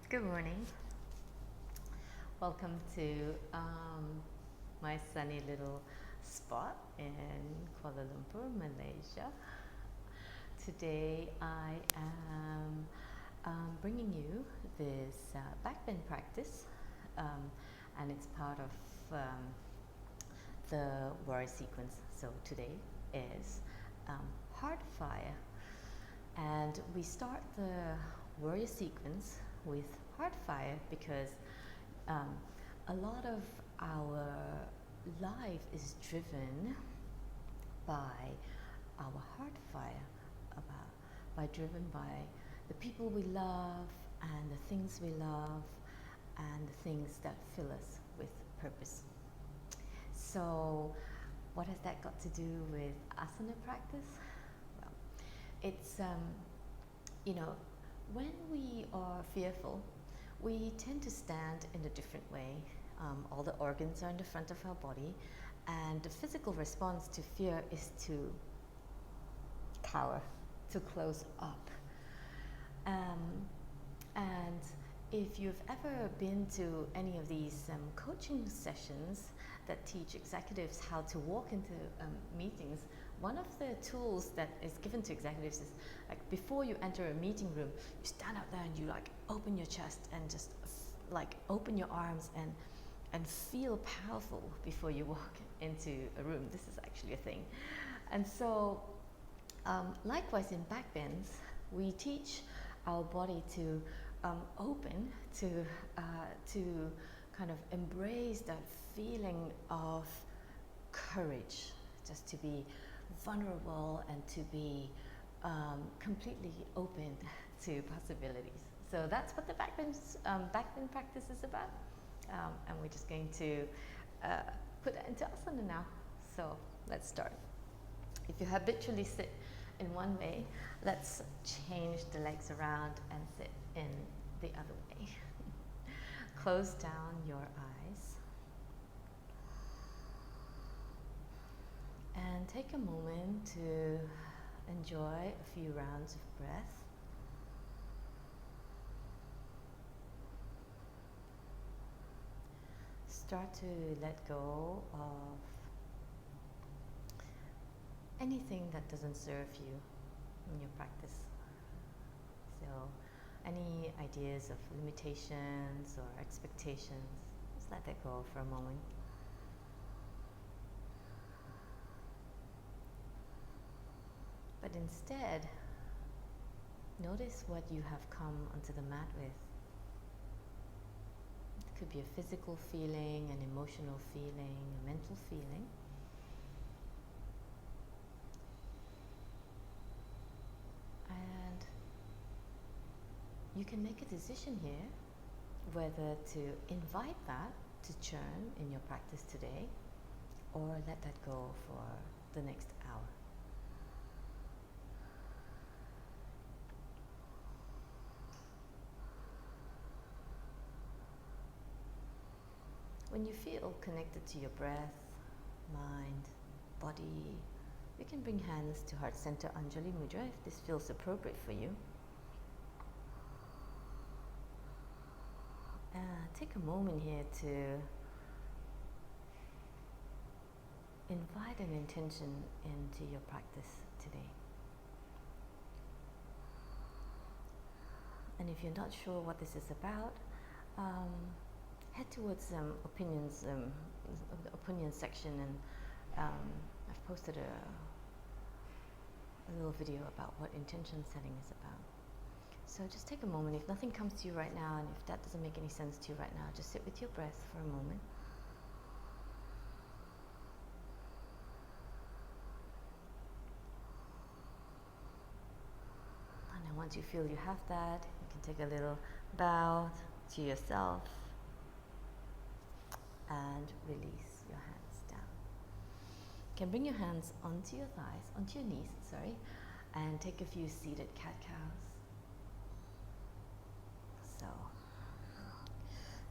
Good morning. Welcome to my sunny little spot in Kuala Lumpur, Malaysia. Today I am bringing you this back bend practice, and it's part of the warrior sequence. So today is heart fire, and we start the warrior sequence with heart fire because a lot of our life is driven by our heart fire, driven by the people we love and the things we love and the things that fill us with purpose. So what has that got to do with asana practice? Well, it's when we are fearful, we tend to stand in a different way. All the organs are in the front of our body, and the physical response to fear is to cower, to close up. And if you've ever been to any of these coaching sessions that teach executives how to walk into meetings, one of the tools that is given to executives is like before you enter a meeting room, you stand out there and you like open your chest and just like open your arms and feel powerful before you walk into a room. This is actually a thing. And so likewise in back bends, we teach our body to open, to kind of embrace that feeling of courage, just to be vulnerable and to be completely open to possibilities. So that's what the back bend practice is about, and we're just going to put that into asana now. So let's start. If you habitually sit in one way, let's change the legs around and sit in the other way. Close down your eyes and take a moment to enjoy a few rounds of breath. Start to let go of anything that doesn't serve you in your practice. So any ideas of limitations or expectations, just let that go for a moment. But instead, notice what you have come onto the mat with. It could be a physical feeling, an emotional feeling, a mental feeling. And you can make a decision here whether to invite that to churn in your practice today or let that go for the next hour. When you feel connected to your breath, mind, body, you can bring hands to heart center Anjali Mudra if this feels appropriate for you. Take a moment here to invite an intention into your practice today. And if you're not sure what this is about, head towards opinions, the opinion section, and I've posted a little video about what intention setting is about. So just take a moment. If nothing comes to you right now, and if that doesn't make any sense to you right now, just sit with your breath for a moment. And then once you feel you have that, you can take a little bow to yourself and release your hands down. You can bring your hands onto your thighs, onto your knees, and take a few seated cat-cows. So,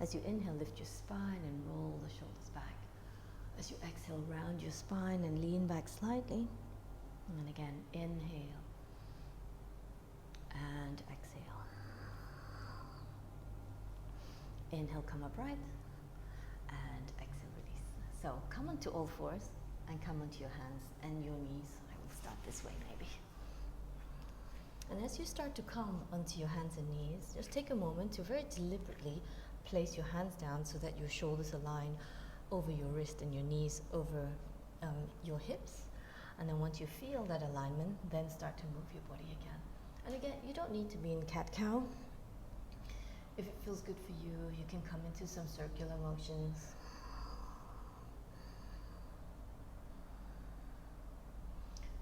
as you inhale, lift your spine and roll the shoulders back. As you exhale, round your spine and lean back slightly. And again, inhale and exhale. Inhale, come upright, and exhale, release. So come onto all fours and come onto your hands and your knees. I will start this way maybe. And as you start to come onto your hands and knees, just take a moment to very deliberately place your hands down so that your shoulders align over your wrist and your knees over your hips. And then once you feel that alignment, then start to move your body again. And again, you don't need to be in cat-cow. If it feels good for you, you can come into some circular motions.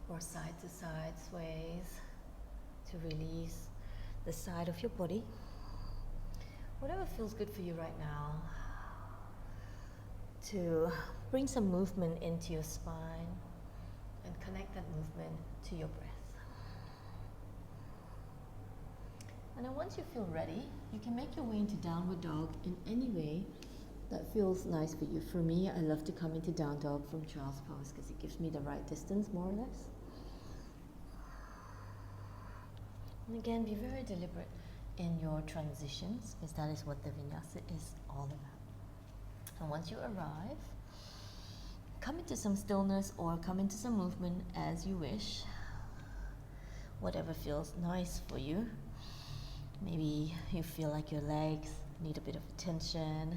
Or side-to-side sways to release the side of your body. Whatever feels good for you right now, to bring some movement into your spine and connect that movement to your breath. And then once you feel ready, you can make your way into downward dog in any way that feels nice for you. For me, I love to come into down dog from child's pose because it gives me the right distance, more or less. And again, be very deliberate in your transitions, because that is what the Vinyasa is all about. And once you arrive, come into some stillness or come into some movement as you wish, whatever feels nice for you. Maybe you feel like your legs need a bit of attention.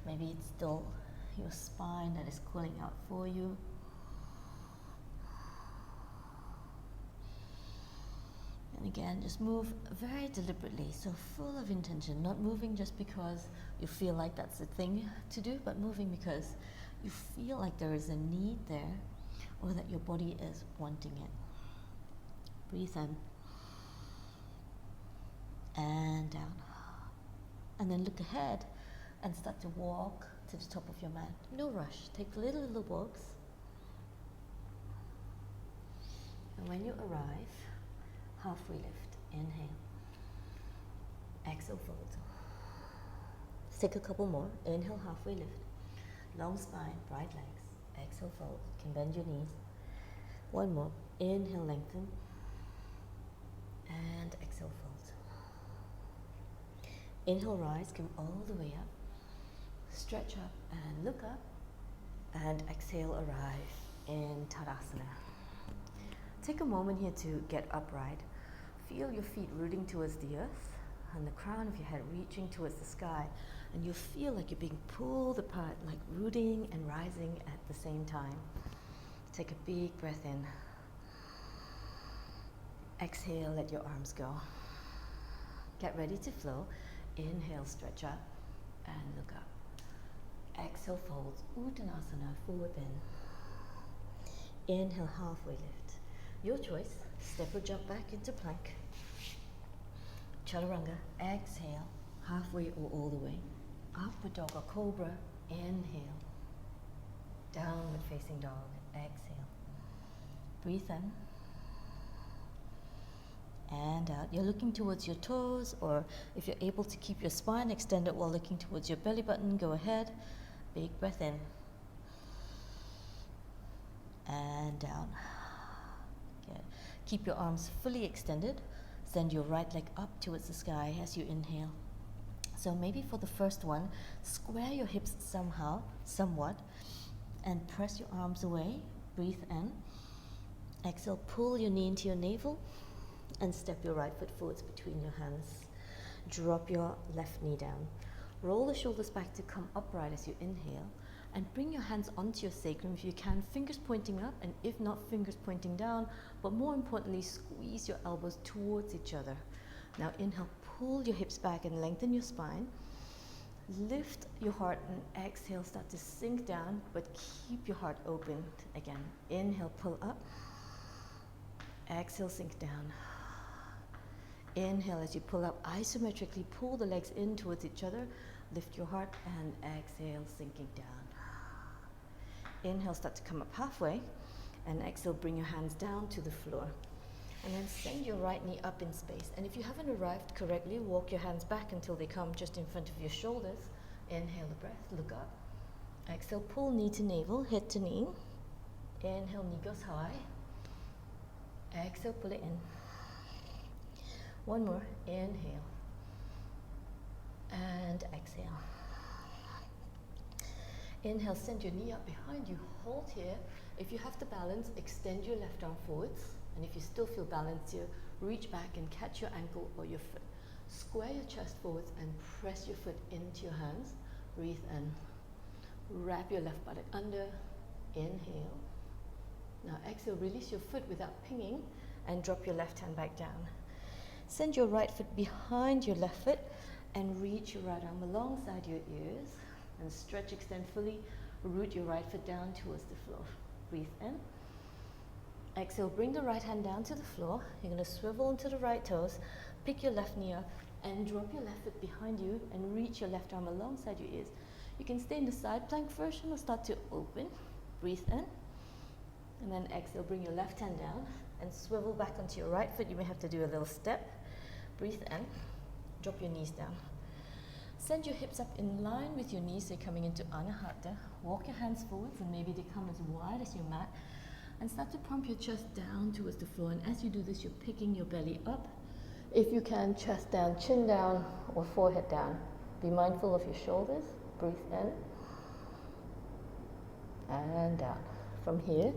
Maybe it's still your spine that is calling out for you. And again, just move very deliberately, so full of intention, not moving just because you feel like that's the thing to do, but moving because you feel like there is a need there or that your body is wanting it. Breathe in and down. And then look ahead and start to walk to the top of your mat. No rush, take little walks. And when you arrive, halfway lift, inhale. Exhale, fold. Let's take a couple more. Inhale, halfway lift. Long spine, bright legs. Exhale, fold. You can bend your knees. One more. Inhale, lengthen. And exhale, fold. Inhale, rise, come all the way up. Stretch up and look up. And exhale, arrive in Tadasana. Take a moment here to get upright. Feel your feet rooting towards the earth and the crown of your head reaching towards the sky. And you feel like you're being pulled apart, like rooting and rising at the same time. Take a big breath in. Exhale, let your arms go. Get ready to flow. Inhale, stretch up and look up. Exhale, fold. Uttanasana, forward bend. Inhale, halfway lift. Your choice. Step or jump back into plank. Chaturanga. Exhale, halfway or all the way. Upward dog or cobra. Inhale. Downward facing dog. Exhale. Breathe in. And out. You're looking towards your toes, or if you're able to keep your spine extended while looking towards your belly button, go ahead. Big breath in. And down. Good. Keep your arms fully extended. Send your right leg up towards the sky as you inhale. So maybe for the first one, square your hips somewhat, and press your arms away. Breathe in. Exhale, pull your knee into your navel. And step your right foot forwards between your hands. Drop your left knee down. Roll the shoulders back to come upright as you inhale. And bring your hands onto your sacrum if you can, fingers pointing up, and if not, fingers pointing down. But more importantly, squeeze your elbows towards each other. Now inhale, pull your hips back and lengthen your spine. Lift your heart and exhale, start to sink down, but keep your heart open again. Inhale, pull up. Exhale, sink down. Inhale, as you pull up, isometrically pull the legs in towards each other. Lift your heart and exhale, sinking down. Inhale, start to come up halfway. And exhale, bring your hands down to the floor. And then send your right knee up in space. And if you haven't arrived correctly, walk your hands back until they come just in front of your shoulders. Inhale the breath, look up. Exhale, pull knee to navel, head to knee. Inhale, knee goes high. Exhale, pull it in. One more. Inhale. And exhale. Inhale, send your knee up behind you, hold here. If you have the balance, extend your left arm forwards. And if you still feel balanced here, reach back and catch your ankle or your foot. Square your chest forwards and press your foot into your hands. Breathe in. Wrap your left buttock under. Inhale. Now exhale, release your foot without pinging and drop your left hand back down. Send your right foot behind your left foot and reach your right arm alongside your ears and stretch, extend fully. Root your right foot down towards the floor. Breathe in. Exhale, bring the right hand down to the floor. You're going to swivel into the right toes, pick your left knee up and drop your left foot behind you and reach your left arm alongside your ears. You can stay in the side plank version or start to open. Breathe in. And then exhale, bring your left hand down and swivel back onto your right foot. You may have to do a little step. Breathe in. Drop your knees down. Send your hips up in line with your knees, so you're coming into Anahata. Walk your hands forwards and maybe they come as wide as your mat. And start to pump your chest down towards the floor. And as you do this, you're picking your belly up. If you can, chest down, chin down, or forehead down. Be mindful of your shoulders. Breathe in. And down. From here,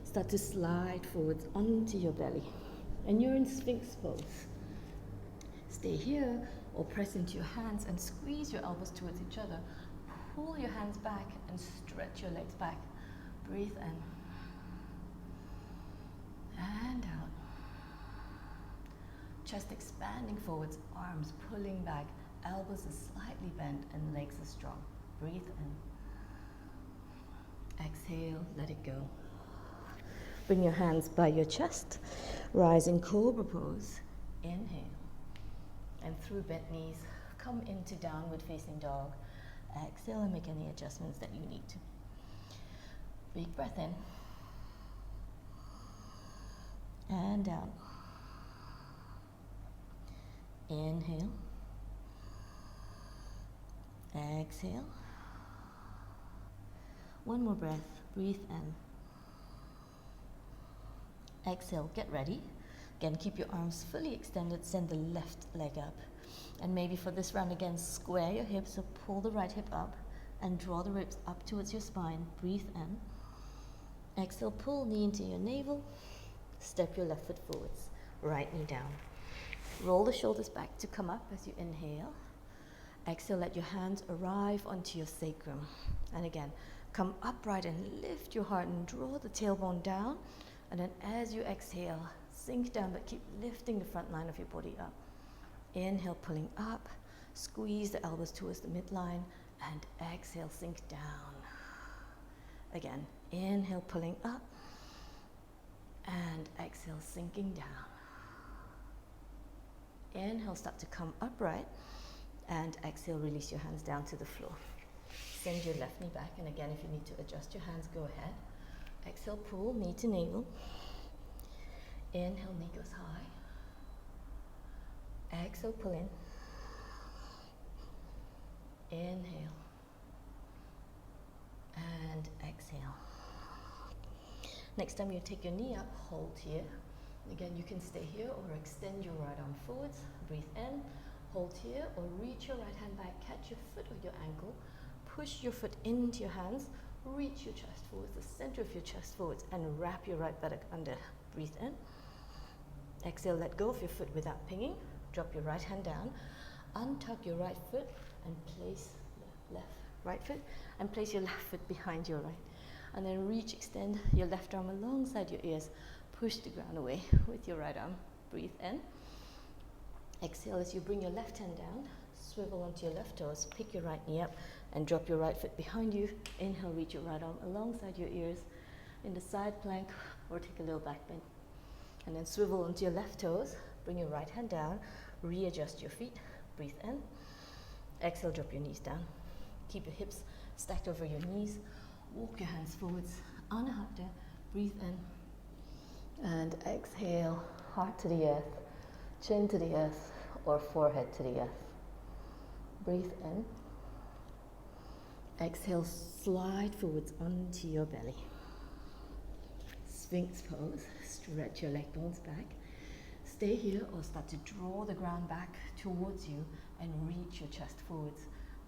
start to slide forwards onto your belly. And you're in Sphinx pose. Stay here or press into your hands and squeeze your elbows towards each other. Pull your hands back and stretch your legs back. Breathe in. And out. Chest expanding forwards, arms pulling back, elbows are slightly bent and legs are strong. Breathe in. Exhale, let it go. Bring your hands by your chest. Rise in Cobra Pose. Inhale. And through bent knees, come into downward facing dog. Exhale and make any adjustments that you need to. Big breath in. And out. Inhale. Exhale. One more breath. Breathe in. Exhale. Get ready. Again, keep your arms fully extended. Send the left leg up. And maybe for this round again, square your hips, so pull the right hip up and draw the ribs up towards your spine. Breathe in. Exhale, pull knee into your navel. Step your left foot forwards. Right knee down. Roll the shoulders back to come up as you inhale. Exhale, let your hands arrive onto your sacrum. And again, come upright and lift your heart and draw the tailbone down. And then as you exhale, sink down, but keep lifting the front line of your body up. Inhale, pulling up. Squeeze the elbows towards the midline. And exhale, sink down. Again, inhale, pulling up. And exhale, sinking down. Inhale, start to come upright. And exhale, release your hands down to the floor. Send your left knee back. And again, if you need to adjust your hands, go ahead. Exhale, pull, knee to navel. Inhale, knee goes high. Exhale, pull in. Inhale. And exhale. Next time you take your knee up, hold here. Again, you can stay here or extend your right arm forwards. Breathe in, hold here, or reach your right hand back, catch your foot or your ankle. Push your foot into your hands. Reach your chest forwards, the center of your chest forwards, and wrap your right buttock under. Breathe in. Exhale, let go of your foot without pinging. Drop your right hand down. Untuck your right foot and place right foot and place your left foot behind your right. And then reach, extend your left arm alongside your ears. Push the ground away with your right arm. Breathe in. Exhale as you bring your left hand down. Swivel onto your left toes. Pick your right knee up and drop your right foot behind you. Inhale, reach your right arm alongside your ears in the side plank or take a little back bend. And then swivel onto your left toes. Bring your right hand down. Readjust your feet. Breathe in. Exhale, drop your knees down. Keep your hips stacked over your knees. Walk your hands forwards. Anahata. Breathe in. And exhale, heart to the earth, chin to the earth, or forehead to the earth. Breathe in. Exhale, slide forwards onto your belly. Sphinx pose. Stretch your leg bones back. stay here or start to draw the ground back towards you and reach your chest forwards.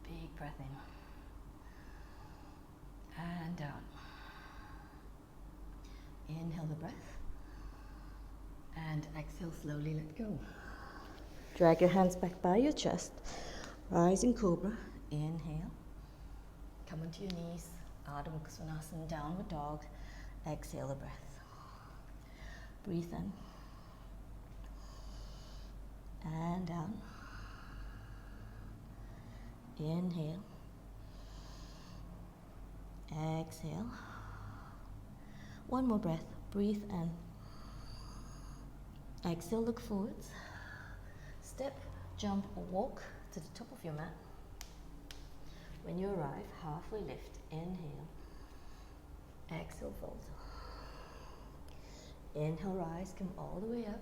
Big breath in. And down. Inhale the breath. And exhale, slowly let go. Drag your hands back by your chest. Rising Cobra. Inhale. Come onto your knees. Ardha Mukha Svanasana, downward dog. Exhale the breath. Breathe in. And down. Inhale. Exhale. One more breath. Breathe in. Exhale, look forwards. Step, jump, or walk to the top of your mat. When you arrive, halfway lift. Inhale. Exhale, fold. Inhale, rise, come all the way up.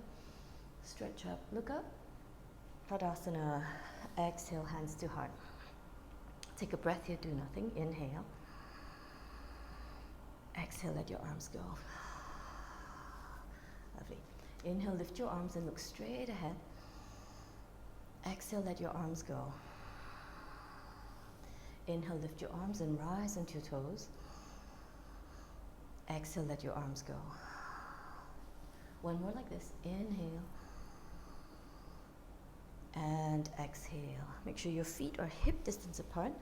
Stretch up, look up. Tadasana. Exhale, hands to heart. Take a breath here, do nothing. Inhale. Exhale, let your arms go. Lovely. Inhale, lift your arms and look straight ahead. Exhale, let your arms go. Inhale, lift your arms and rise onto your toes. Exhale, let your arms go. One more like this. Inhale. And exhale. Make sure your feet are hip distance apart.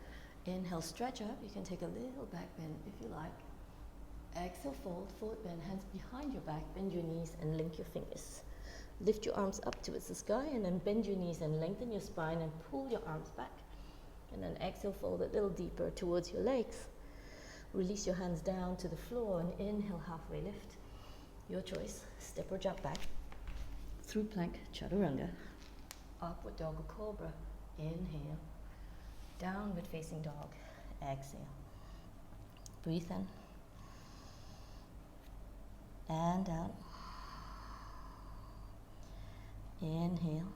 Inhale, stretch up. You can take a little back bend if you like. Exhale, fold, forward bend, hands behind your back, bend your knees and link your fingers. Lift your arms up towards the sky and then bend your knees and lengthen your spine and pull your arms back. And then exhale, fold a little deeper towards your legs. Release your hands down to the floor and inhale, halfway lift. Your choice, step or jump back. Through plank, chaturanga. Upward dog or cobra. Inhale. Downward facing dog. Exhale. Breathe in. And out. Inhale.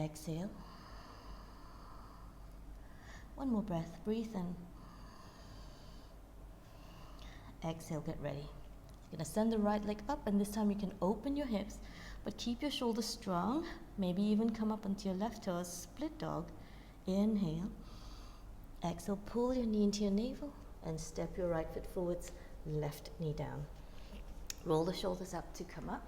Exhale. One more breath. Breathe in. Exhale, get ready. You're going to send the right leg up, and this time you can open your hips, but keep your shoulders strong. Maybe even come up onto your left toes. Split dog. Inhale. Exhale, pull your knee into your navel and step your right foot forwards, left knee down. Roll the shoulders up to come up.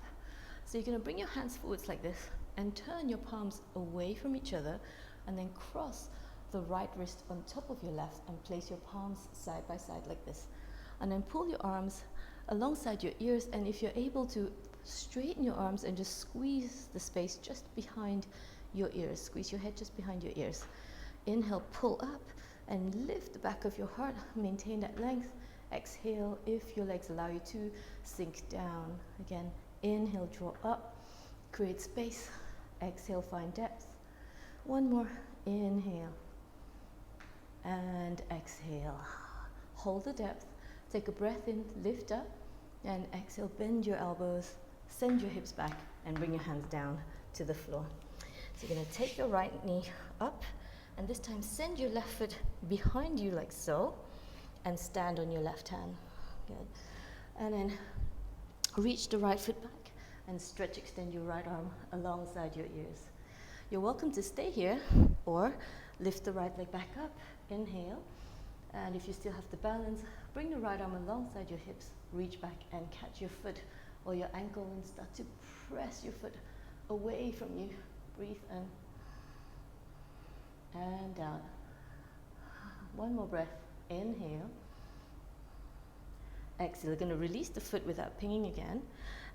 So you're going to bring your hands forwards like this and turn your palms away from each other and then cross the right wrist on top of your left and place your palms side by side like this. And then pull your arms alongside your ears, and if you're able to, straighten your arms and just squeeze the space just behind your ears. Squeeze your head just behind your ears. Inhale, pull up and lift the back of your heart. Maintain that length. Exhale, if your legs allow you to, sink down. Again, inhale, draw up, create space. Exhale, find depth. One more. Inhale and exhale. Hold the depth. Take a breath in, lift up, and exhale, bend your elbows, send your hips back, and bring your hands down to the floor. So you're going to take your right knee up, and this time send your left foot behind you like so, and stand on your left hand. Good. And then reach the right foot back, and stretch, extend your right arm alongside your ears. You're welcome to stay here, or lift the right leg back up. Inhale. And if you still have the balance, bring the right arm alongside your hips, reach back and catch your foot or your ankle and start to press your foot away from you. Breathe in and out. One more breath. Inhale. Exhale. You're going to release the foot without pinging again,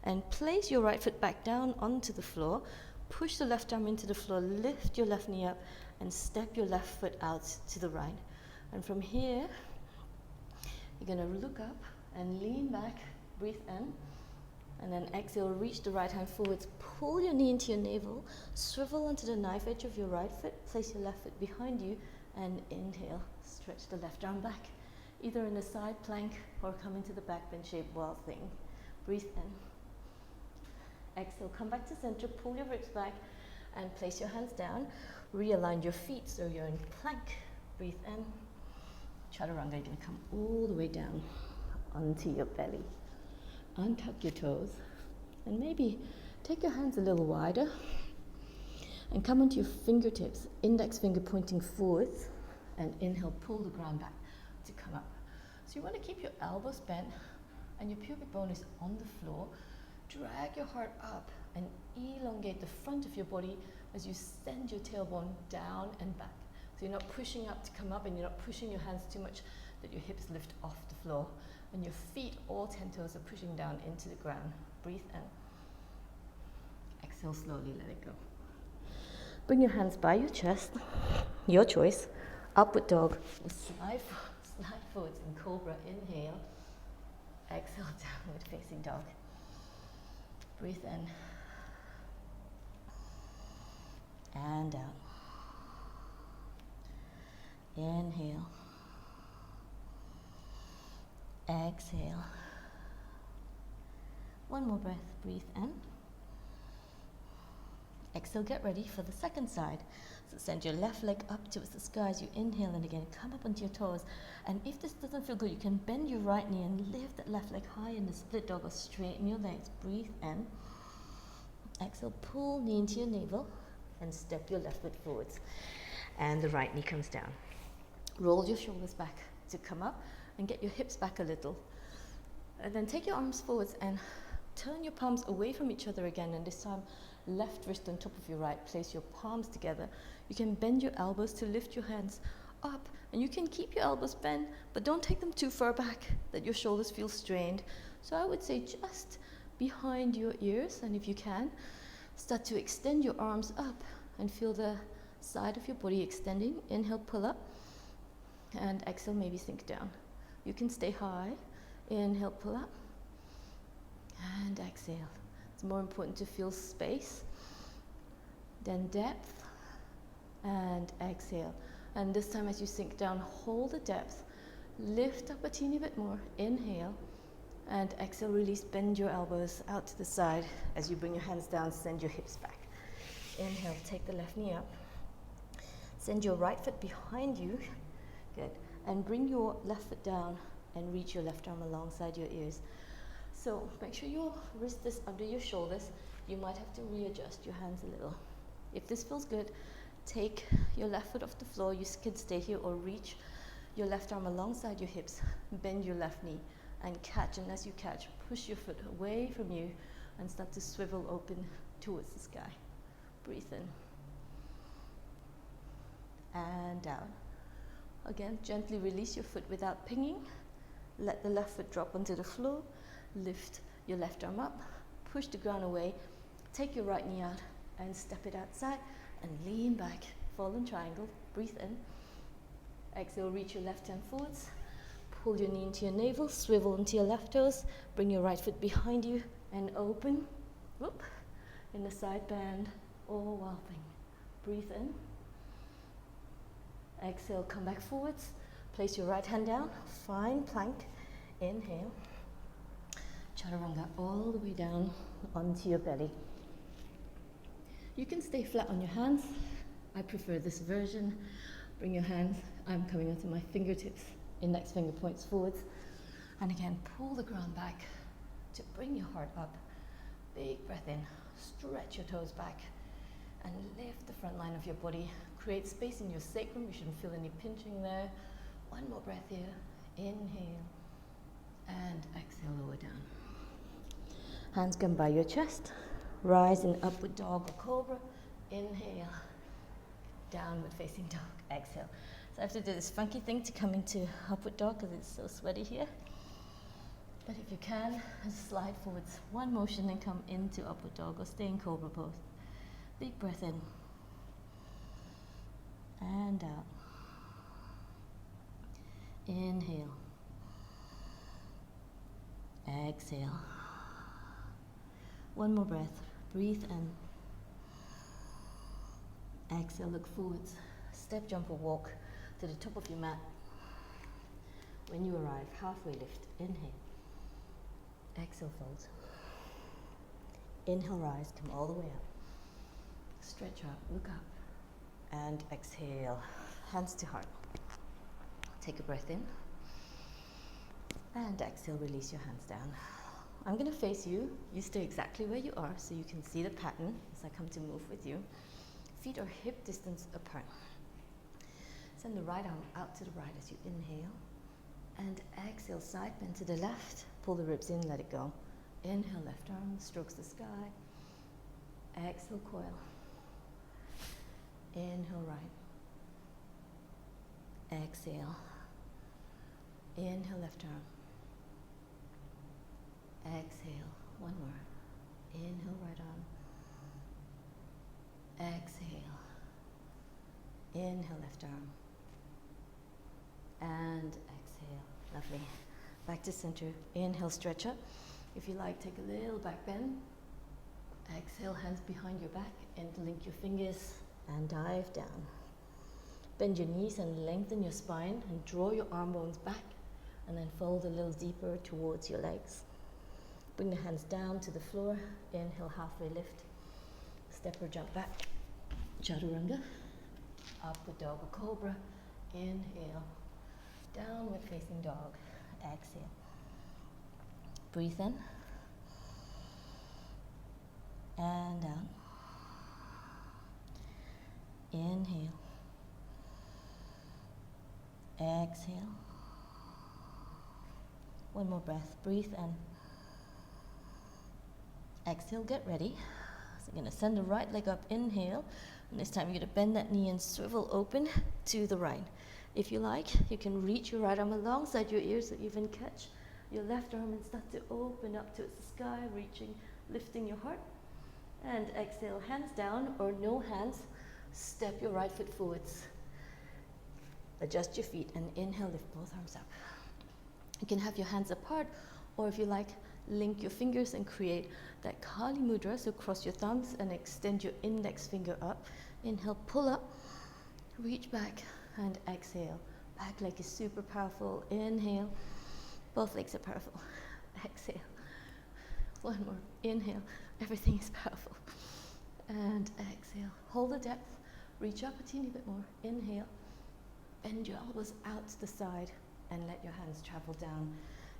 and place your right foot back down onto the floor. Push the left arm into the floor, lift your left knee up, and step your left foot out to the right. And from here, you're going to look up and lean back, breathe in, and then exhale, reach the right hand forwards, pull your knee into your navel, swivel onto the knife edge of your right foot, place your left foot behind you, and inhale, stretch the left arm back, either in a side plank or come into the back bend shape wild thing. Breathe in. Exhale, come back to center, pull your ribs back, and place your hands down. Realign your feet so you're in plank. Breathe in. Chaturanga, you're going to come all the way down onto your belly. untuck your toes, and maybe take your hands a little wider and come onto your fingertips, index finger pointing forwards, and inhale, pull the ground back to come up. So you want to keep your elbows bent and your pubic bone is on the floor. Drag your heart up and elongate the front of your body as you send your tailbone down and back. So you're not pushing up to come up, and you're not pushing your hands too much that your hips lift off the floor. And your feet, all 10 toes, are pushing down into the ground. Breathe in. Exhale slowly, let it go. Bring your hands by your chest, your choice. Upward dog, or slide forwards in cobra. Inhale. Exhale, downward facing dog. Breathe in. And out. Inhale. Exhale. One more breath. Breathe in. Exhale, get ready for the second side. So send your left leg up towards the sky as you inhale, and again come up onto your toes. And if this doesn't feel good, you can bend your right knee and lift that left leg high in the split dog, or straighten your legs. Breathe in. Exhale, pull knee into your navel and step your left foot forwards. And the right knee comes down. Roll your shoulders back to come up and get your hips back a little. And then take your arms forwards and turn your palms away from each other again, and this time left wrist on top of your right. Place your palms together. You can bend your elbows to lift your hands up, and you can keep your elbows bent, but don't take them too far back that your shoulders feel strained. So I would say just behind your ears, and if you can, start to extend your arms up and feel the side of your body extending. Inhale, pull up, and exhale, maybe sink down. You can stay high. Inhale, pull up, and exhale. It's more important to feel space, then depth, and exhale. And this time as you sink down, hold the depth, lift up a teeny bit more, inhale, and exhale, release, bend your elbows out to the side. As you bring your hands down, send your hips back. Inhale, take the left knee up, send your right foot behind you, good, and bring your left foot down and reach your left arm alongside your ears. So make sure your wrist is under your shoulders. You might have to readjust your hands a little. If this feels good, take your left foot off the floor. You can stay here or reach your left arm alongside your hips. Bend your left knee and catch. And as you catch, push your foot away from you and start to swivel open towards the sky. Breathe in. And down. Again, gently release your foot without pinging. Let the left foot drop onto the floor. Lift your left arm up, push the ground away, take your right knee out and step it outside and lean back, fallen triangle. Breathe in. Exhale, reach your left hand forwards, pull your knee into your navel, swivel into your left toes, bring your right foot behind you and open. Whoop, in the side bend or walloping. Breathe in. Exhale, come back forwards, place your right hand down, find plank. Inhale. Chaturanga all the way down onto your belly. You can stay flat on your hands. I prefer this version. Bring your hands, I'm coming onto my fingertips. Index finger points forwards. And again, pull the ground back to bring your heart up. Big breath in, stretch your toes back and lift the front line of your body. Create space in your sacrum. You shouldn't feel any pinching there. One more breath here. Inhale and exhale, lower down. Hands come by your chest. Rise in upward dog or cobra. Inhale. Downward facing dog. Exhale. So I have to do this funky thing to come into upward dog because it's so sweaty here. But if you can, slide forwards. One motion and come into upward dog or stay in cobra pose. Big breath in. And out. Inhale. Exhale. One more breath. Breathe in. Exhale, look forwards. Step, jump or walk to the top of your mat. When you arrive, halfway lift. Inhale. Exhale, fold. Inhale, rise, come all the way up. Stretch out, look up. And exhale, hands to heart. Take a breath in. And exhale, release your hands down. I'm going to face you. You stay exactly where you are so you can see the pattern as I come to move with you. Feet are hip distance apart. Send the right arm out to the right as you inhale. And exhale, side bend to the left. Pull the ribs in, let it go. Inhale, left arm strokes the sky. Exhale, coil. Inhale, right. Exhale. Inhale, left arm. Exhale, one more. Inhale, right arm. Exhale. Inhale, left arm. And exhale. Lovely. Back to center. Inhale, stretch up. If you like, take a little back bend. Exhale, hands behind your back. Interlink your fingers and dive down. Bend your knees and lengthen your spine and draw your arm bones back and then fold a little deeper towards your legs. Bring the hands down to the floor. Inhale, halfway lift. Step or jump back. Chaturanga. Upward dog or cobra. Inhale. Downward facing dog. Exhale. Breathe in. And down. Inhale. Exhale. One more breath. Breathe in. Exhale, get ready. So you're going to send the right leg up, inhale. And this time you're going to bend that knee and swivel open to the right. If you like, you can reach your right arm alongside your ears so you even catch your left arm and start to open up towards the sky, reaching, lifting your heart. And exhale, hands down or no hands. Step your right foot forwards. Adjust your feet and inhale, lift both arms up. You can have your hands apart, or if you like, link your fingers and create that Kali Mudra. So cross your thumbs and extend your index finger up. Inhale, pull up, reach back, and exhale. Back leg is super powerful. Inhale, both legs are powerful. Exhale, one more. Inhale, everything is powerful. And exhale, hold the depth, reach up a teeny bit more. Inhale, bend your elbows out to the side and let your hands travel down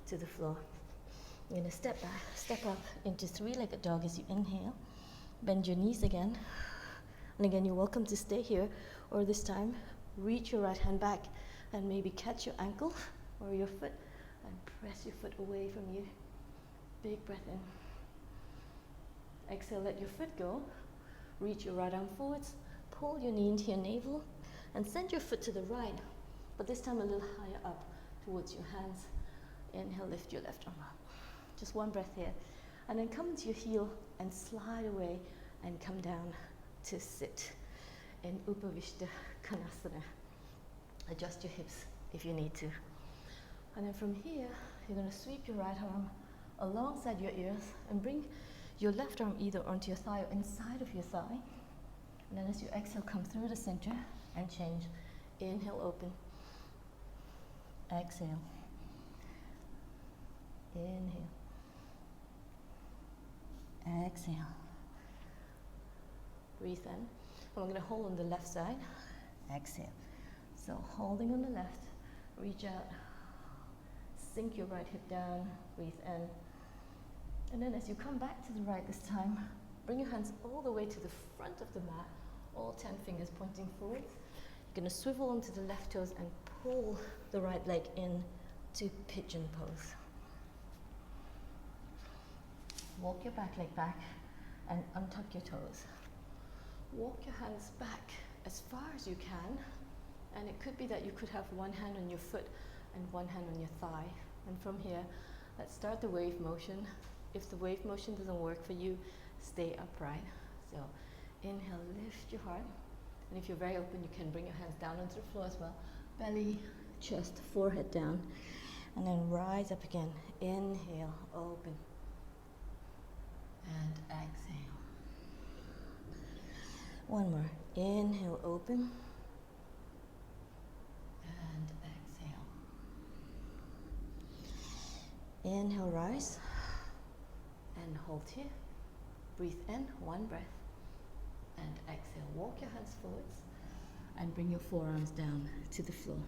to the floor. You're going to step back, step up into three-legged dog as you inhale. Bend your knees again. And again, you're welcome to stay here, or this time, reach your right hand back and maybe catch your ankle or your foot and press your foot away from you. Big breath in. Exhale, let your foot go. Reach your right arm forwards, pull your knee into your navel, and send your foot to the right, but this time a little higher up towards your hands. Inhale, lift your left arm up. Just one breath here. And then come into your heel and slide away and come down to sit in Upavishta Konasana. Adjust your hips if you need to. And then from here, you're going to sweep your right arm alongside your ears and bring your left arm either onto your thigh or inside of your thigh. And then as you exhale, come through the center and change. Inhale, open. Exhale. Inhale. Exhale. Breathe in. And we're going to hold on the left side. Exhale. So holding on the left, reach out. Sink your right hip down. Breathe in. And then as you come back to the right this time, bring your hands all the way to the front of the mat, all 10 fingers pointing forwards. You're going to swivel onto the left toes and pull the right leg in to pigeon pose. Walk your back leg back and untuck your toes. Walk your hands back as far as you can, and it could be that you could have one hand on your foot and one hand on your thigh. And from here, let's start the wave motion. If the wave motion doesn't work for you, stay upright. So inhale, lift your heart. And if you're very open, you can bring your hands down onto the floor as well. Belly, chest, forehead down. And then rise up again. Inhale, open. And exhale. One more. Inhale, open. And exhale. Inhale, rise. And hold here. Breathe in, one breath. And exhale. Walk your hands forwards. And bring your forearms down to the floor.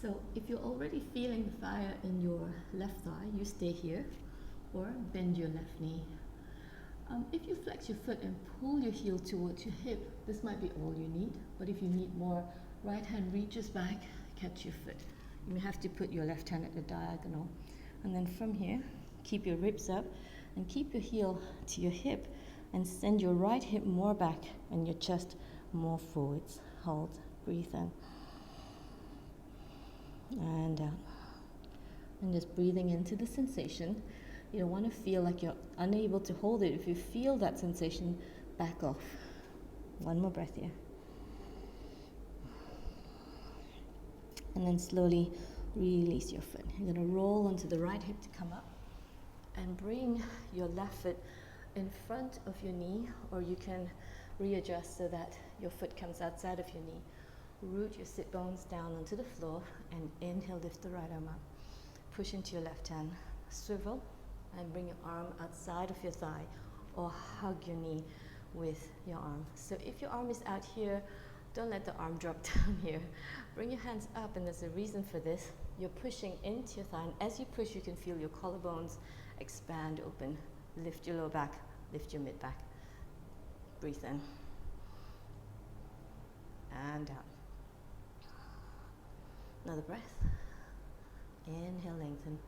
So if you're already feeling the fire in your left thigh, you stay here. or bend your left knee. If you flex your foot and pull your heel towards your hip, this might be all you need, but if you need more, right hand reaches back, catch your foot. You may have to put your left hand at the diagonal. And then from here, keep your ribs up and keep your heel to your hip and send your right hip more back and your chest more forwards. Hold, breathe in and out. And just breathing into the sensation. You don't want to feel like you're unable to hold it. If you feel that sensation, back off. One more breath here. And then slowly release your foot. You're going to roll onto the right hip to come up and bring your left foot in front of your knee, or you can readjust so that your foot comes outside of your knee. Root your sit bones down onto the floor and inhale, lift the right arm up. Push into your left hand, swivel, and bring your arm outside of your thigh or hug your knee with your arm. So if your arm is out here, don't let the arm drop down here. Bring your hands up, and there's a reason for this. You're pushing into your thigh, and as you push, you can feel your collarbones expand open. Lift your lower back, lift your mid back. Breathe in and out. Another breath. Inhale, lengthen,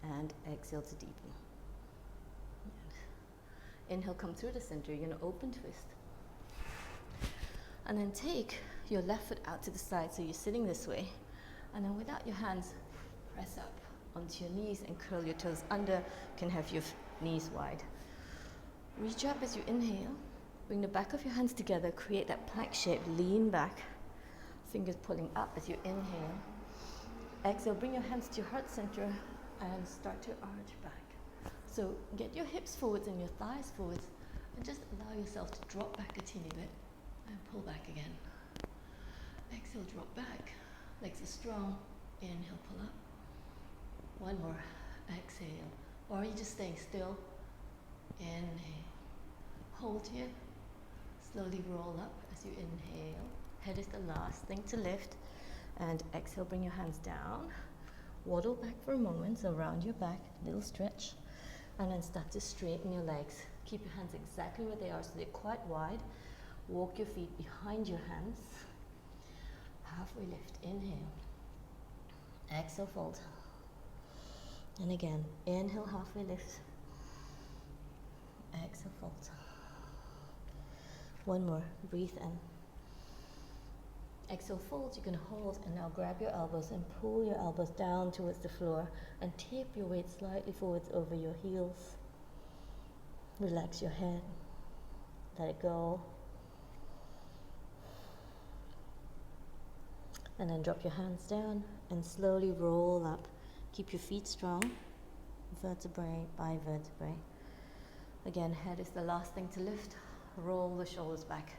and exhale to deepen. Inhale, come through the center. You're going to open twist. And then take your left foot out to the side, so you're sitting this way. And then without your hands, press up onto your knees and curl your toes under. You can have your knees wide. Reach up as you inhale. Bring the back of your hands together. Create that plank shape. Lean back. Fingers pulling up as you inhale. Exhale, bring your hands to your heart center and start to arch back. So get your hips forwards and your thighs forwards, and just allow yourself to drop back a teeny bit and pull back again. Exhale, drop back. Legs are strong. Inhale, pull up. One more. Exhale. Or are you just staying still? Inhale. Hold here. Slowly roll up as you inhale. Head is the last thing to lift. And exhale, bring your hands down. Waddle back for a moment, so around your back, little stretch. And then start to straighten your legs. Keep your hands exactly where they are, so they're quite wide. Walk your feet behind your hands. Halfway lift, inhale. Exhale, fold. And again, inhale, halfway lift. Exhale, fold. One more, breathe in. Exhale, fold. You can hold, and now grab your elbows and pull your elbows down towards the floor and tip your weight slightly forwards over your heels. Relax your head. Let it go. And then drop your hands down and slowly roll up. Keep your feet strong, vertebrae by vertebrae. Again, head is the last thing to lift. Roll the shoulders back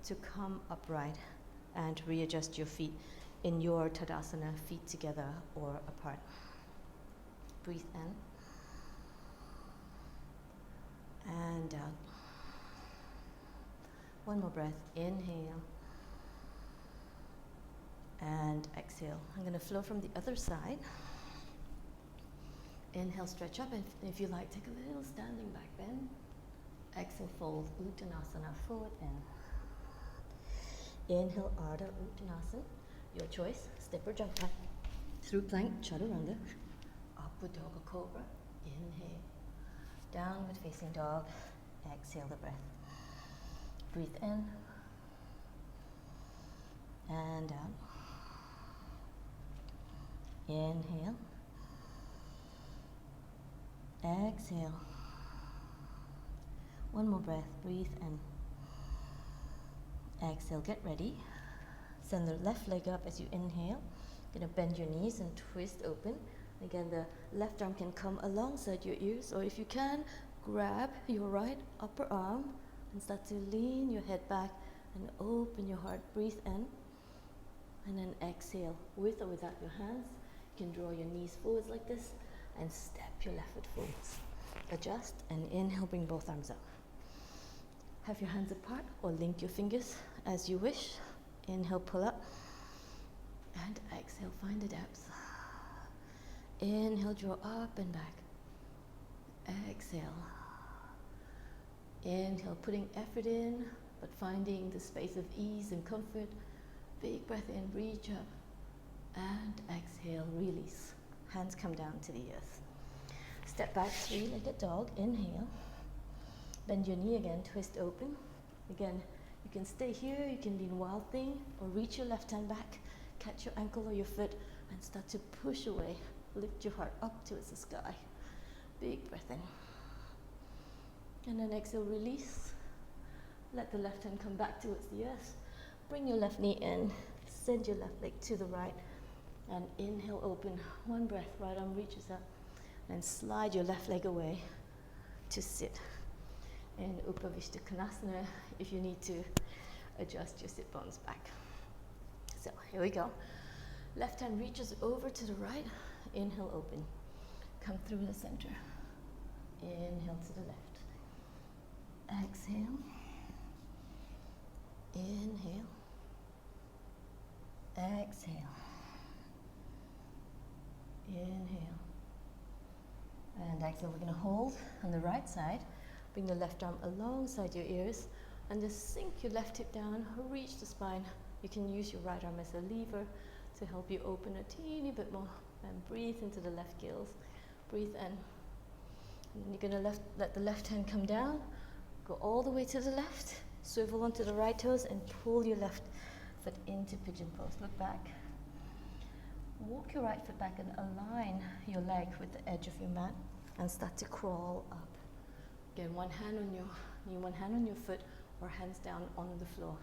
to come upright. And readjust your feet in your Tadasana, feet together or apart. Breathe in and out. One more breath. Inhale and exhale. I'm going to flow from the other side. Inhale, stretch up, and if you like, take a little standing back bend. Exhale, fold, Uttanasana, forward in. Inhale, Ardha Uttanasana. Your choice. Step or jump back. Through plank, Chaturanga. Upward dog or cobra. Inhale. Downward facing dog. Exhale the breath. Breathe in. And out. Inhale. Exhale. One more breath. Breathe in. Exhale, get ready. Send the left leg up as you inhale. You're going to bend your knees and twist open. Again, the left arm can come alongside your ears, or if you can, grab your right upper arm and start to lean your head back and open your heart. Breathe in. And then exhale, with or without your hands. You can draw your knees forwards like this and step your left foot forwards. Adjust and inhale, bring both arms up. Have your hands apart or link your fingers as you wish. Inhale, pull up. And exhale, find the depth. Inhale, draw up and back. Exhale. Inhale, putting effort in, but finding the space of ease and comfort. Big breath in, reach up. And exhale, release. Hands come down to the earth. Step back, three-legged dog. Inhale. Bend your knee again, twist open. Again, you can stay here, you can lean wild thing, or reach your left hand back, catch your ankle or your foot, and start to push away. Lift your heart up towards the sky. Big breath in. And then exhale, release. Let the left hand come back towards the earth. Bring your left knee in, send your left leg to the right, and inhale, open. One breath, right arm reaches up, and slide your left leg away to sit. In Upavishta Konasana, if you need to adjust your sit bones back. So here we go. Left hand reaches over to the right. Inhale, open. Come through the center. Inhale to the left. Exhale. Inhale. Exhale. Inhale. And exhale, we're going to hold on the right side. Bring the left arm alongside your ears and just sink your left hip down, reach the spine. You can use your right arm as a lever to help you open a teeny bit more. And breathe into the left gills. Breathe in. And you're going to let the left hand come down, go all the way to the left, swivel onto the right toes and pull your left foot into pigeon pose. Look back. Walk your right foot back and align your leg with the edge of your mat and start to crawl up. Again, one hand on your knee, one hand on your foot, or hands down on the floor.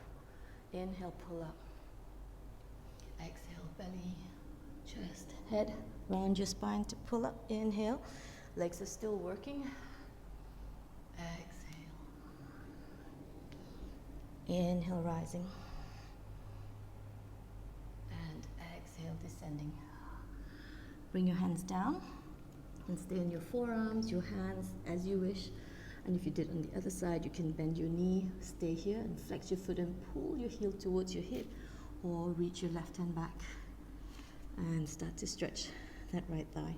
Inhale, pull up. Exhale, belly, chest, head. Round your spine to pull up. Inhale. Legs are still working. Exhale. Inhale, rising. And exhale, descending. Bring your hands down and stay on your forearms, your hands as you wish. And if you did on the other side, you can bend your knee, stay here and flex your foot and pull your heel towards your hip, or reach your left hand back and start to stretch that right thigh.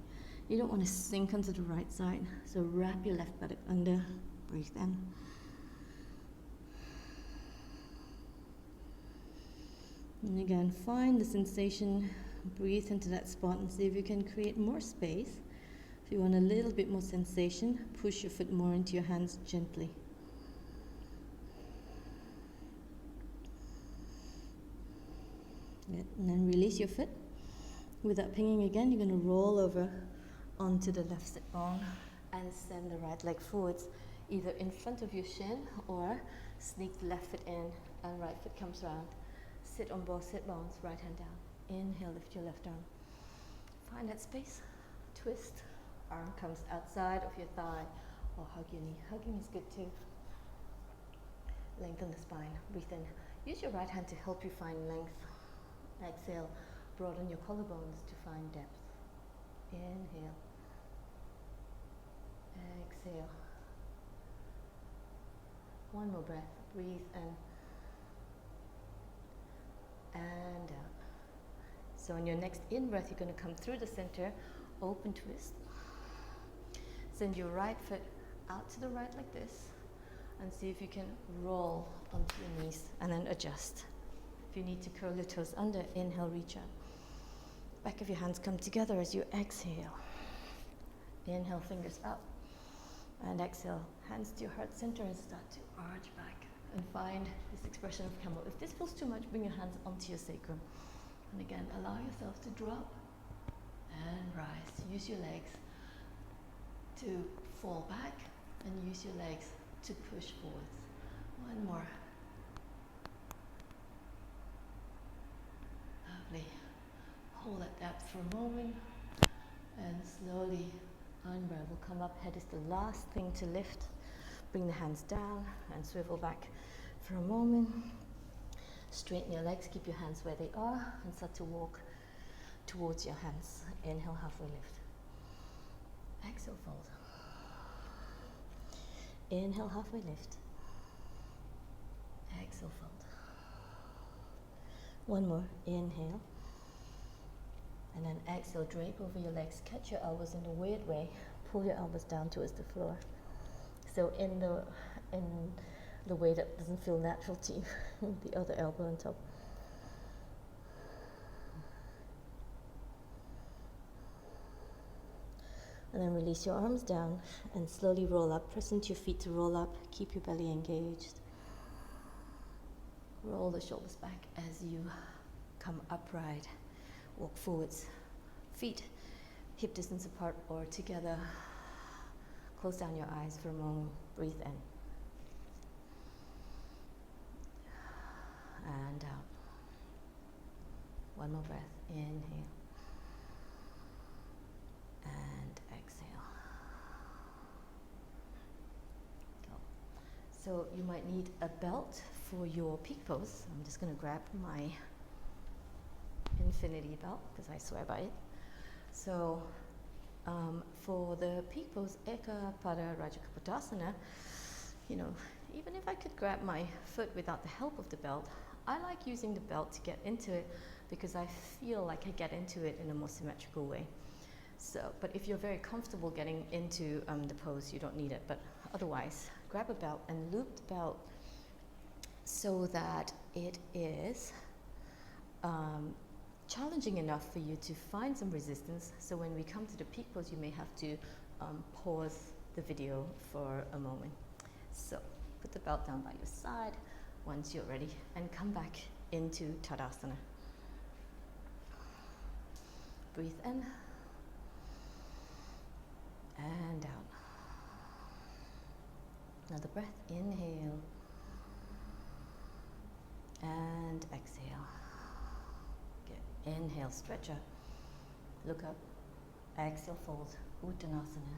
You don't want to sink onto the right side, so wrap your left buttock under, breathe in. And again, find the sensation, breathe into that spot and see if you can create more space. If you want a little bit more sensation, push your foot more into your hands gently. Good. And then release your foot. Without pinging again, you're going to roll over onto the left sit bone and send the right leg forwards, either in front of your shin or sneak the left foot in and right foot comes round. Sit on both sit bones, right hand down. Inhale, lift your left arm. Find that space, twist. Arm comes outside of your thigh, or hug your knee. Hugging is good too. Lengthen the spine, breathe in. Use your right hand to help you find length. Exhale, broaden your collarbones to find depth. Inhale. Exhale. One more breath, breathe in. And out. So on your next in-breath, you're going to come through the center, open twist. Send your right foot out to the right like this and see if you can roll onto your knees and then adjust. If you need to curl your toes under, inhale, reach up. Back of your hands come together as you exhale. Inhale, fingers up. And exhale, hands to your heart center and start to arch back and find this expression of camel. If this feels too much, bring your hands onto your sacrum. And again, allow yourself to drop and rise. Use your legs to fall back and use your legs to push forwards. One more. Lovely. Hold at depth for a moment and slowly unravel. Come up. Head is the last thing to lift. Bring the hands down and swivel back for a moment. Straighten your legs, keep your hands where they are and start to walk towards your hands. Inhale, halfway lift. Exhale, fold. Inhale, halfway lift. Exhale, fold. One more. Inhale. And then exhale, drape over your legs. Catch your elbows in a weird way. pull your elbows down towards the floor. So in the way that doesn't feel natural to you, the other elbow on top. And then release your arms down and slowly roll up. Press into your feet to roll up. Keep your belly engaged. Roll the shoulders back as you come upright. Walk forwards. Feet hip distance apart or together. Close down your eyes for a moment. Breathe in. And out. One more breath. Inhale. And exhale. Go. So you might need a belt for your peak pose. I'm just going to grab my infinity belt because I swear by it. So for the peak pose, Eka Pada Rajakapotasana, even if I could grab my foot without the help of the belt, I like using the belt to get into it because I feel like I get into it in a more symmetrical way. So, but if you're very comfortable getting into the pose, you don't need it. But otherwise, grab a belt and loop the belt so that it is challenging enough for you to find some resistance. So when we come to the peak pose, you may have to pause the video for a moment. So put the belt down by your side once you're ready and come back into Tadasana. Breathe in. And out. Another breath. Inhale. And exhale. Good. Inhale, stretch up. Look up. Exhale, fold. Uttanasana.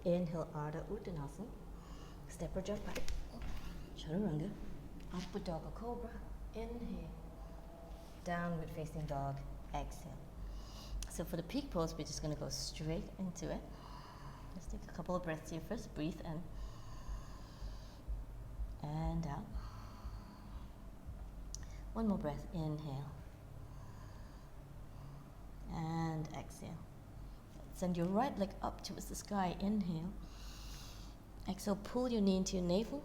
Inhale, Ardha Uttanasana. Step or jump back. Chaturanga. Upward dog or cobra. Inhale. Downward facing dog. Exhale. So for the peak pose, we're just going to go straight into it. Let's take a couple of breaths here first. Breathe in. And out. One more breath. Inhale. And exhale. Send your right leg up towards the sky. Inhale. Exhale, pull your knee into your navel.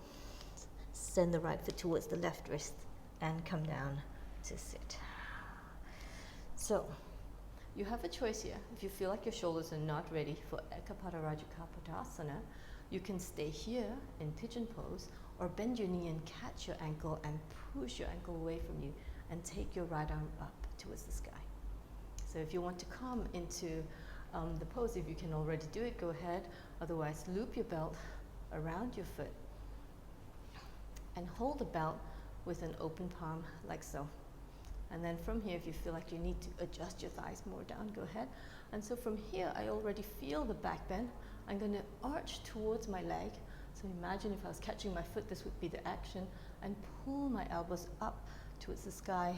Send the right foot towards the left wrist and come down to sit. So, you have a choice here. If you feel like your shoulders are not ready for Ekapada Rajakapotasana, you can stay here in pigeon pose or bend your knee and catch your ankle and push your ankle away from you and take your right arm up towards the sky. So if you want to come into the pose, if you can already do it, go ahead. Otherwise, loop your belt around your foot and hold the belt with an open palm like so. And then from here, if you feel like you need to adjust your thighs more down, go ahead. And so from here, I already feel the back bend. I'm going to arch towards my leg. So imagine if I was catching my foot, this would be the action. And pull my elbows up towards the sky.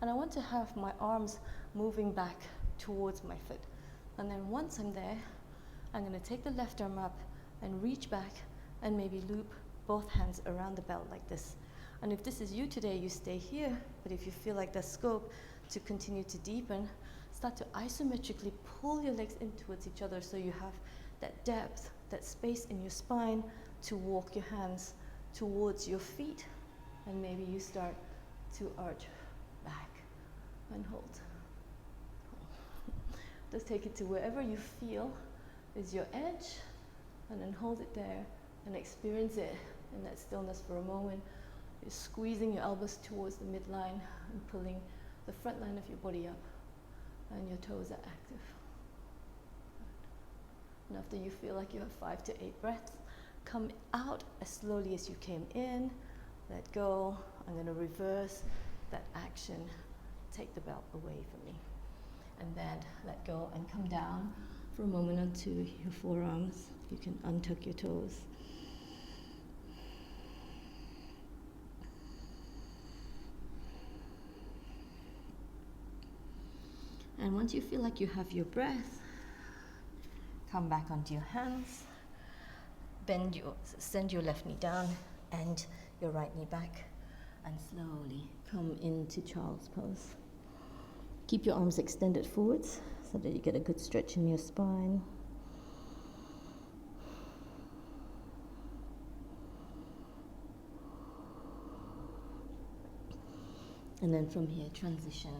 And I want to have my arms moving back towards my foot. And then once I'm there, I'm going to take the left arm up and reach back and maybe loop both hands around the belt like this. And if this is you today, you stay here. But if you feel like there's scope to continue to deepen, start to isometrically pull your legs in towards each other so you have that depth, that space in your spine to walk your hands towards your feet. And maybe you start to arch back and hold. Just take it to wherever you feel is your edge, and then hold it there and experience it in that stillness for a moment. You're squeezing your elbows towards the midline and pulling the front line of your body up, and your toes are active. And after you feel like you have 5 to 8 breaths, come out as slowly as you came in. Let go. I'm going to reverse that action. Take the belt away from me. And then let go and come down for a moment onto your forearms. You can untuck your toes. And once you feel like you have your breath, come back onto your hands. Send your left knee down and your right knee back. And slowly come into child's pose. Keep your arms extended forwards so that you get a good stretch in your spine. And then from here, transition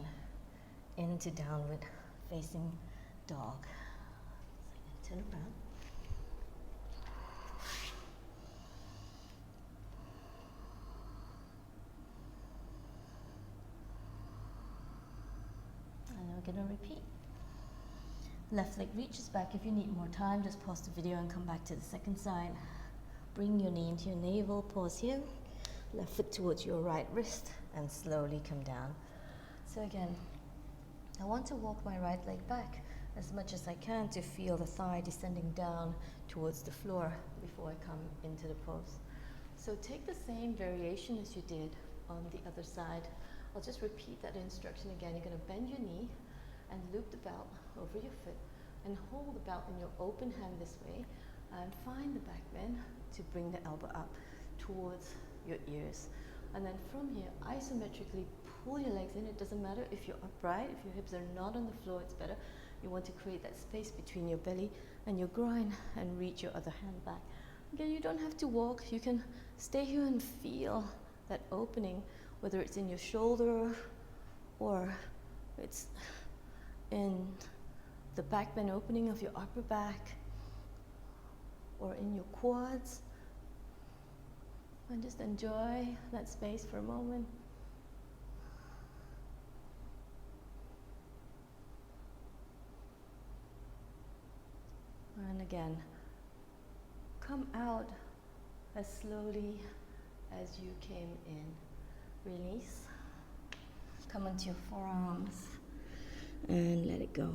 into downward facing dog. So turn around. And we're going to repeat. Left leg reaches back. If you need more time, just pause the video and come back to the second side. Bring your knee into your navel, pause here. Left foot towards your right wrist and slowly come down. So again, I want to walk my right leg back as much as I can to feel the thigh descending down towards the floor before I come into the pose. So take the same variation as you did on the other side. I'll just repeat that instruction again. You're going to bend your knee and loop the belt over your foot and hold the belt in your open hand this way and find the back bend to bring the elbow up towards your ears. And then from here, isometrically pull your legs in. It doesn't matter if you're upright, if your hips are not on the floor, it's better. You want to create that space between your belly and your groin and reach your other hand back. Again, you don't have to walk. You can stay here and feel that opening, whether it's in your shoulder or it's in the back bend opening of your upper back or in your quads. And just enjoy that space for a moment. And again, come out as slowly as you came in. Release. Come onto your forearms and let it go.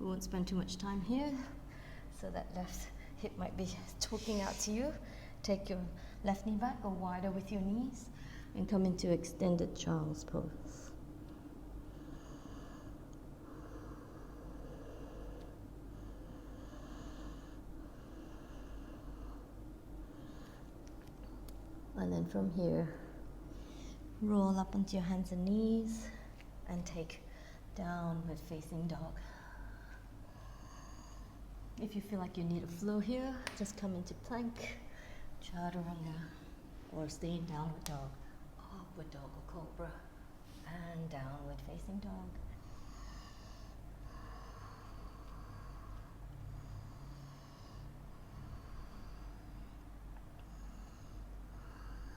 We won't spend too much time here, so that left hip might be talking out to you. Take your left knee back, go wider with your knees, and come into extended child's pose. And then from here, roll up onto your hands and knees and take downward facing dog. If you feel like you need a flow here, just come into plank, chaturanga, or stay in downward dog, upward dog or cobra, and downward facing dog.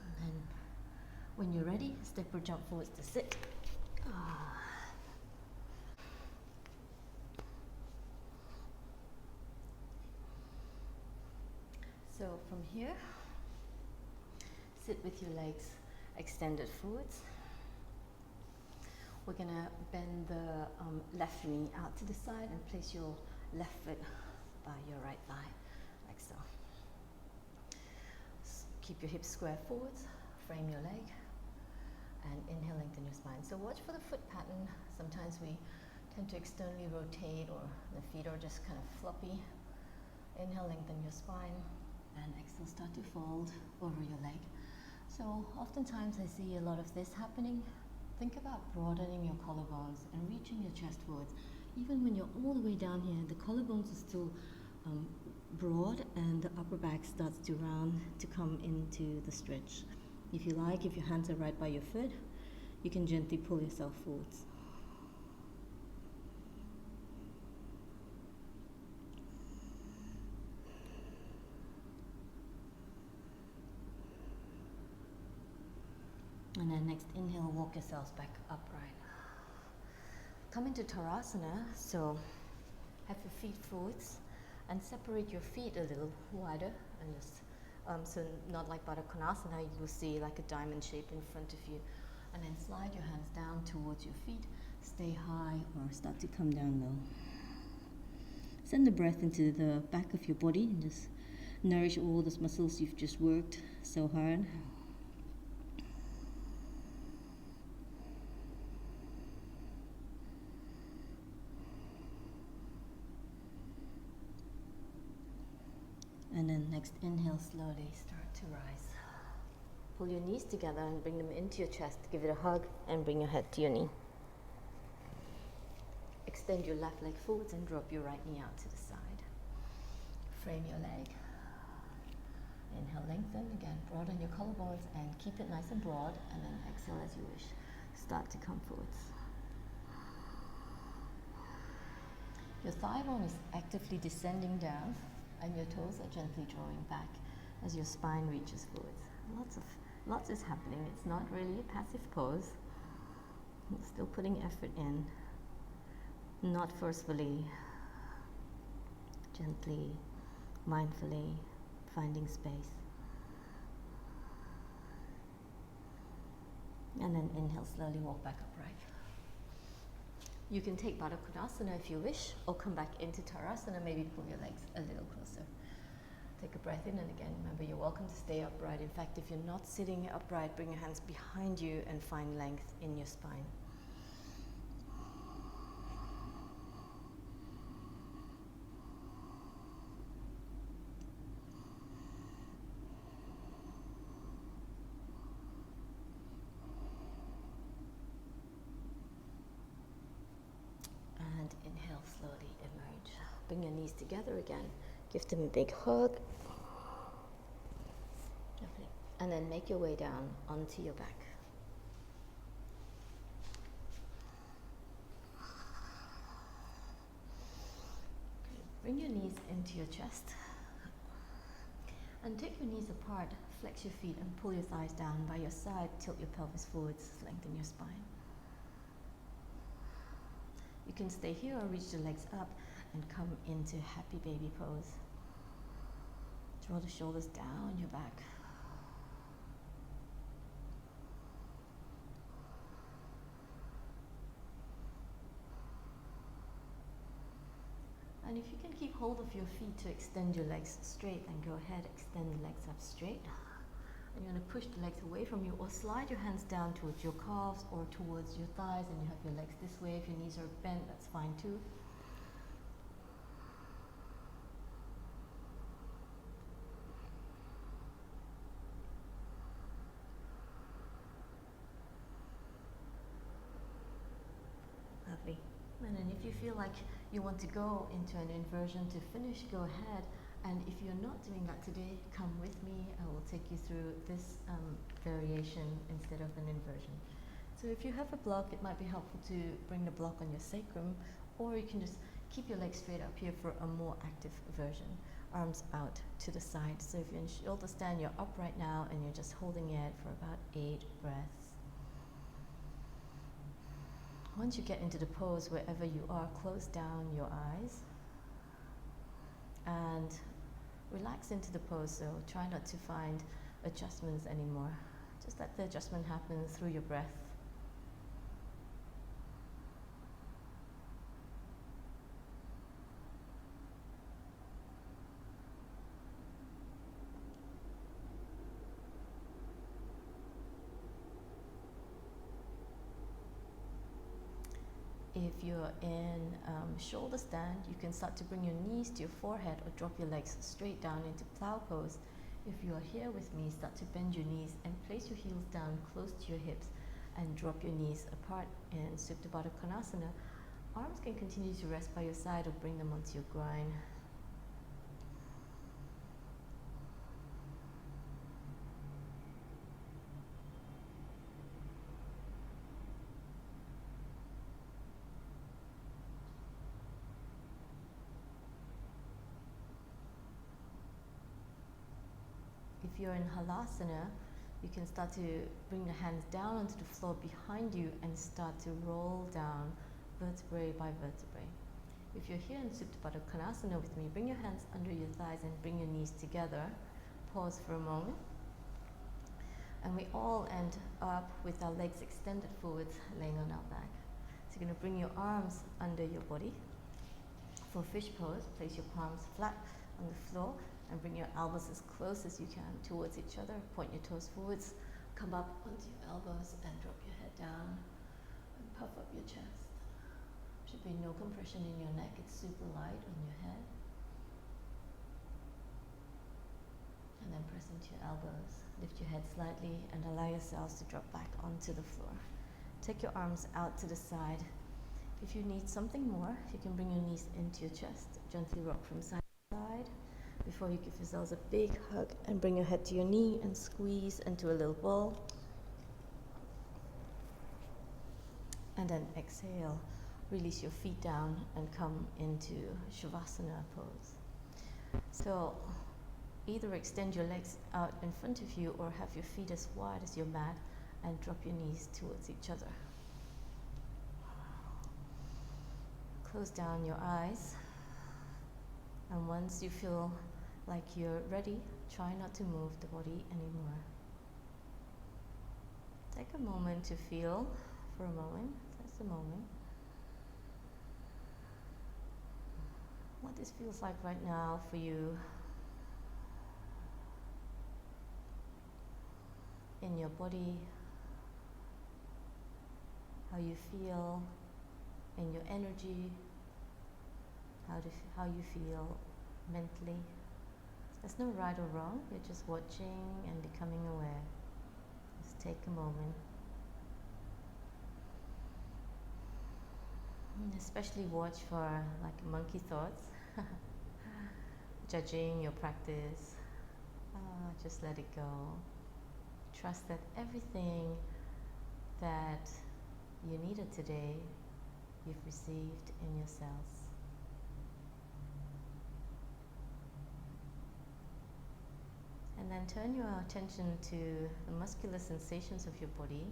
And then when you're ready, step or jump forwards to sit. So from here, sit with your legs extended forwards. We're going to bend the left knee out to the side and place your left foot by your right thigh, like so. Keep your hips square forwards, frame your leg, and inhale, lengthen your spine. So watch for the foot pattern. Sometimes we tend to externally rotate or the feet are just kind of floppy. Inhale, lengthen your spine. And exhale, start to fold over your leg. So oftentimes I see a lot of this happening. Think about broadening your collarbones and reaching your chest forwards. Even when you're all the way down here, the collarbones are still broad and the upper back starts to round to come into the stretch. If you like, if your hands are right by your foot, you can gently pull yourself forwards. And then next inhale, walk yourselves back upright. Come into Tadasana, so have your feet forwards and separate your feet a little wider and just so not like Baddha Konasana, you will see like a diamond shape in front of you. And then slide your hands down towards your feet, stay high or start to come down low. Send the breath into the back of your body and just nourish all those muscles you've just worked so hard. And then next inhale, slowly start to rise. Pull your knees together and bring them into your chest. Give it a hug and bring your head to your knee. extend your left leg forwards and drop your right knee out to the side. Frame your leg. Inhale, lengthen, again, broaden your collarbones and keep it nice and broad, and then exhale as you wish. Start to come forwards. Your thigh bone is actively descending down, and your toes are gently drawing back as your spine reaches forwards. Lots is happening. It's not really a passive pose. You're still putting effort in, not forcefully, gently, mindfully, finding space. And then inhale, slowly walk back upright. You can take Baddha Konasana if you wish, or come back into Tadasana, maybe pull your legs a little closer. Take a breath in, and again, remember you're welcome to stay upright. In fact, if you're not sitting upright, bring your hands behind you and find length in your spine. And inhale, slowly emerge. Bring your knees together again. Give them a big hug. Lovely. And then make your way down onto your back. Okay. Bring your knees into your chest. And take your knees apart. Flex your feet and pull your thighs down by your side. Tilt your pelvis forwards. Lengthen your spine. You can stay here or reach the legs up and come into happy baby pose. Draw the shoulders down your back. And if you can keep hold of your feet to extend your legs straight, then go ahead, extend the legs up straight. And you're going to push the legs away from you, or slide your hands down towards your calves or towards your thighs, and you have your legs this way. If your knees are bent, that's fine too. Lovely. And then if you feel like you want to go into an inversion to finish, go ahead. And if you're not doing that today, come with me. I will take you through this variation instead of an inversion. So if you have a block, it might be helpful to bring the block on your sacrum, or you can just keep your legs straight up here for a more active version. Arms out to the side. So if you're in shoulder stand, you're up right now and you're just holding it for about 8 breaths. Once you get into the pose, wherever you are, close down your eyes and relax into the pose. So try not to find adjustments anymore. Just let the adjustment happen through your breath. If you're in shoulder stand, you can start to bring your knees to your forehead or drop your legs straight down into plow pose. If you're here with me, start to bend your knees and place your heels down close to your hips and drop your knees apart in Supta Baddha Konasana. Arms can continue to rest by your side or bring them onto your groin. If you're in Halasana, you can start to bring the hands down onto the floor behind you and start to roll down vertebrae by vertebrae. If you're here in Supta Baddha Konasana with me, bring your hands under your thighs and bring your knees together. Pause for a moment. And we all end up with our legs extended forwards, laying on our back. So you're going to bring your arms under your body. For fish pose, place your palms flat on the floor and bring your elbows as close as you can towards each other. Point your toes forwards, come up onto your elbows and drop your head down and puff up your chest. Should be no compression in your neck, it's super light on your head. And then press into your elbows. Lift your head slightly and allow yourselves to drop back onto the floor. Take your arms out to the side. If you need something more, you can bring your knees into your chest, gently rock from side to side, before you give yourselves a big hug and bring your head to your knee and squeeze into a little ball. And then exhale, release your feet down and come into Shavasana Pose. So either extend your legs out in front of you or have your feet as wide as your mat and drop your knees towards each other. Close down your eyes, and once you feel like you're ready, try not to move the body anymore. Take a moment to feel for a moment, just a moment, what this feels like right now for you in your body, how you feel in your energy, how you feel mentally. There's no right or wrong, you're just watching and becoming aware. Just take a moment. And especially watch for like monkey thoughts, judging your practice. Just let it go. Trust that everything that you needed today, you've received in yourselves. And then turn your attention to the muscular sensations of your body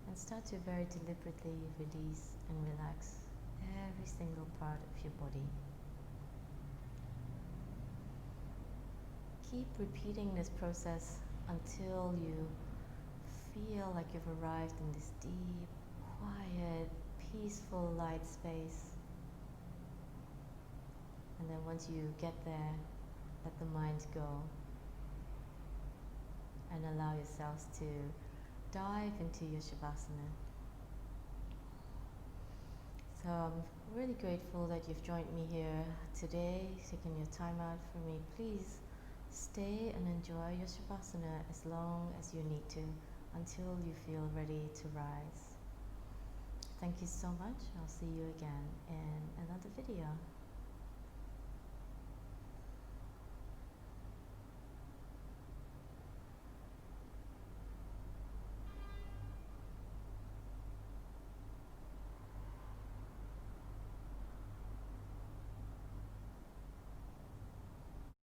and start to very deliberately release and relax every single part of your body. Keep repeating this process until you feel like you've arrived in this deep, quiet, peaceful, light space. And then once you get there, let the mind go and allow yourselves to dive into your Shavasana. So I'm really grateful that you've joined me here today, taking your time out for me. Please stay and enjoy your Shavasana as long as you need to, until you feel ready to rise. Thank you so much. I'll see you again in another video.